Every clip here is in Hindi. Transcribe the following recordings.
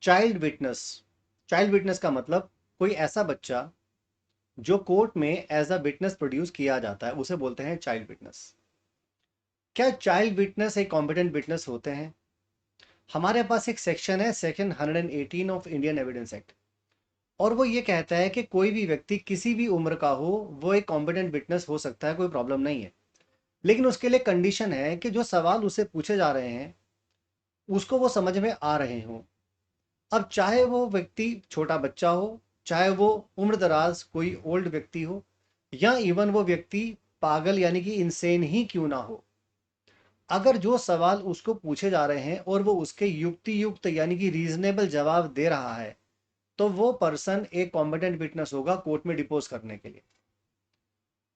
Child witness. चाइल्ड विटनेस का मतलब कोई ऐसा बच्चा जो कोर्ट में एज अ विटनेस प्रोड्यूस किया जाता है उसे बोलते हैं चाइल्ड विटनेस। क्या चाइल्ड विटनेस एक कॉम्पिटेंट विटनेस होते हैं? हमारे पास एक सेक्शन है, section 118 of Indian evidence act, और वो ये कहता है कि कोई भी व्यक्ति किसी भी उम्र का हो वो एक कॉम्पिटेंट विटनेस हो सकता है, कोई प्रॉब्लम नहीं है। लेकिन उसके लिए कंडीशन है कि जो सवाल उसे पूछे जा रहे हैं उसको वो समझ में आ रहे हों। अब चाहे वो व्यक्ति छोटा बच्चा हो, चाहे वो उम्र दराज कोई ओल्ड व्यक्ति हो, या इवन वो व्यक्ति पागल यानी कि इंसेन ही क्यों ना हो, अगर जो सवाल उसको पूछे जा रहे हैं और वो उसके युक्ति युक्त यानी कि रीजनेबल जवाब दे रहा है तो वो पर्सन एक कॉम्पिटेंट विटनेस होगा कोर्ट में डिपोज करने के लिए।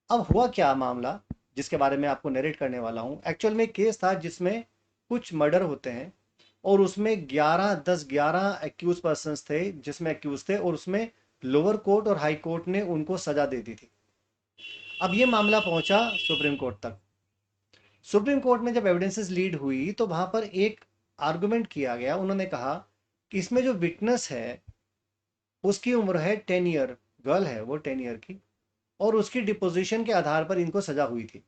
अब हुआ क्या मामला जिसके बारे में आपको नरेट करने वाला हूं, एक्चुअल में केस था जिसमें कुछ मर्डर होते हैं और उसमें 11 एक्यूज पर्सन थे जिसमें एक्यूज थे, और उसमें लोअर कोर्ट और हाई कोर्ट ने उनको सजा दे दी थी। अब ये मामला पहुंचा सुप्रीम कोर्ट तक। सुप्रीम कोर्ट में जब एविडेंसेस लीड हुई तो वहां पर एक आर्गुमेंट किया गया। उन्होंने कहा कि इसमें जो विटनेस है उसकी उम्र है 10 ईयर, गर्ल है वो 10 ईयर की, और उसकी डिपोजिशन के आधार पर इनको सजा हुई थी।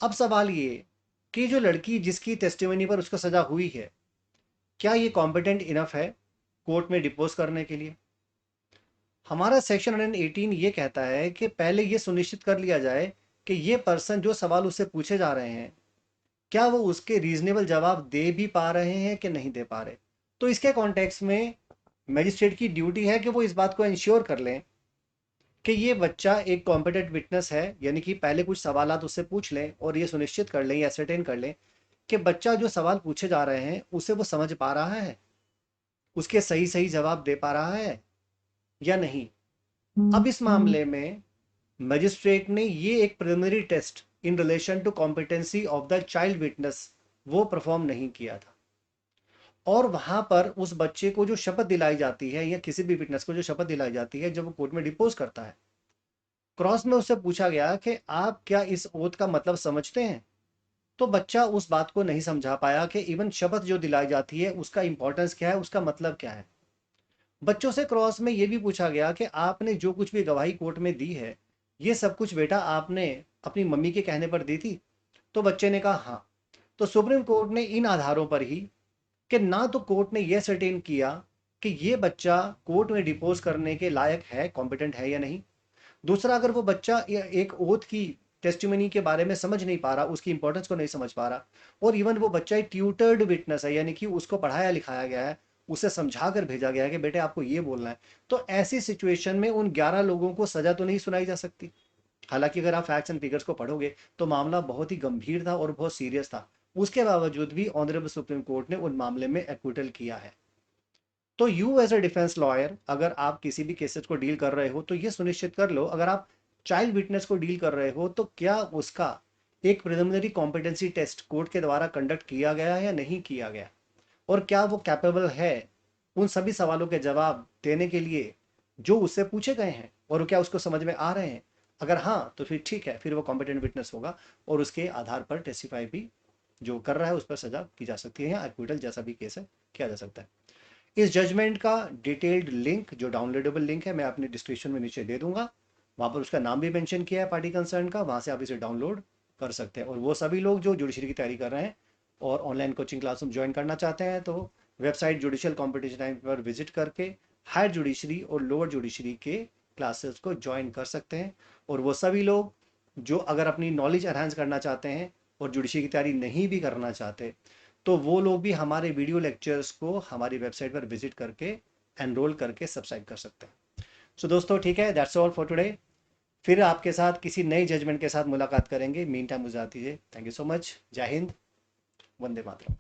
अब सवाल ये कि जो लड़की जिसकी टेस्टिमनी पर उसको सजा हुई है, क्या ये कॉम्पिटेंट इनफ है कोर्ट में डिपोज करने के लिए? हमारा सेक्शन 118 ये कहता है कि पहले ये सुनिश्चित कर लिया जाए कि ये पर्सन जो सवाल उससे पूछे जा रहे हैं क्या वो उसके रीजनेबल जवाब दे भी पा रहे हैं कि नहीं दे पा रहे। तो इसके कॉन्टेक्स्ट में मजिस्ट्रेट की ड्यूटी है कि वो इस बात को इंश्योर कर लें कि ये बच्चा एक कॉम्पिटेंट विटनेस है, यानी कि पहले कुछ सवालात उससे पूछ लें और ये सुनिश्चित कर लें या एसरटेन कर लें कि बच्चा जो सवाल पूछे जा रहे हैं उसे वो समझ पा रहा है, उसके सही सही जवाब दे पा रहा है या नहीं। अब इस मामले में मजिस्ट्रेट ने ये एक preliminary test in relation to competency of the child witness वो परफॉर्म नहीं किया था, और वहां पर उस बच्चे को जो शपथ दिलाई जाती है या किसी भी विटनेस को जो शपथ दिलाई जाती है जब वो कोर्ट में डिपोज करता है, क्रॉस में उससे पूछा गया कि आप क्या इस ओथ का मतलब समझते हैं? तो बच्चा उस बात को नहीं समझा पाया कि इवन शपथ जो दिलाई जाती है उसका इंपॉर्टेंस क्या है, उसका मतलब क्या है। बच्चों से क्रॉस में ये भी पूछा गया कि आपने जो कुछ भी गवाही कोर्ट में दी है ये सब कुछ बेटा आपने अपनी मम्मी के कहने पर दी थी? तो बच्चे ने कहा हाँ। तो सुप्रीम कोर्ट ने इन आधारों पर ही कि ना तो कोर्ट ने यह सर्टेन किया कि ये बच्चा कोर्ट में डिपोज करने के लायक है, कॉम्पिटेंट है या नहीं। दूसरा, अगर वो बच्चा एक ओथ की टेस्टिमनी के बारे में समझ नहीं पा रहा, उसकी इंपॉर्टेंस को नहीं समझ पा रहा, और इवन वो बच्चा एक ट्यूटर्ड विटनेस है यानी कि उसको पढ़ाया लिखाया गया है, उसे समझा कर भेजा गया है कि बेटे आपको ये बोलना है, तो ऐसी सिचुएशन में उन 11 लोगों को सजा तो नहीं सुनाई जा सकती। हालांकि अगर आप फैक्ट्स एंड फिगर्स को पढ़ोगे तो मामला बहुत ही गंभीर था और बहुत सीरियस था। उसके बावजूद भी ऑनरेबल सुप्रीम कोर्ट ने उन मामले में एक्विटल किया है। तो you as a defence lawyer अगर आप किसी भी केसेस को डील कर रहे हो तो ये सुनिश्चित कर लो, अगर आप चाइल्ड विटनेस को डील कर रहे हो तो क्या उसका एक प्रिलिमिनरी कॉम्पिटेंसी टेस्ट कोर्ट के द्वारा कंडक्ट किया गया है या नहीं किया गया, और क्या वो कैपेबल है उन सभी सवालों के जवाब देने के लिए जो उससे पूछे गए हैं, और क्या उसको समझ में आ रहे हैं। अगर हाँ तो फिर ठीक है, फिर वो कॉम्पिटेंट विटनेस होगा और उसके आधार पर टेस्टिफाई भी जो कर रहा है उस पर सजा की जा सकती है या एक्विटल जैसा भी केस है किया जा सकता है। इस जजमेंट का डिटेल्ड लिंक जो डाउनलोडेबल लिंक है मैं अपनी डिस्क्रिप्शन में नीचे दे दूंगा। वहां पर उसका नाम भी मेंशन किया है पार्टी कंसर्न का, वहां से आप इसे डाउनलोड कर सकते हैं। और वो सभी लोग जो जुडिशरी की तैयारी कर रहे हैं और ऑनलाइन कोचिंग क्लास में ज्वाइन करना चाहते हैं तो वेबसाइट जुडिशियल कॉम्पिटिशन टाइम पर विजिट करके हायर जुडिशरी और लोअर जुडिशरी के क्लासेस को ज्वाइन कर सकते हैं। और वो सभी लोग जो अगर अपनी नॉलेज एनहांस करना चाहते हैं और जुडिशरी की तैयारी नहीं भी करना चाहते तो वो लोग भी हमारे वीडियो लेक्चर्स को हमारी वेबसाइट पर विजिट करके एनरोल करके सब्सक्राइब कर सकते हैं। सो दोस्तों ठीक है, दैट्स ऑल फॉर टुडे। फिर आपके साथ किसी नई जजमेंट के साथ मुलाकात करेंगे। मीन टाइम मुझे आती है। Thank you so much. जय हिंद, वंदे मातरम।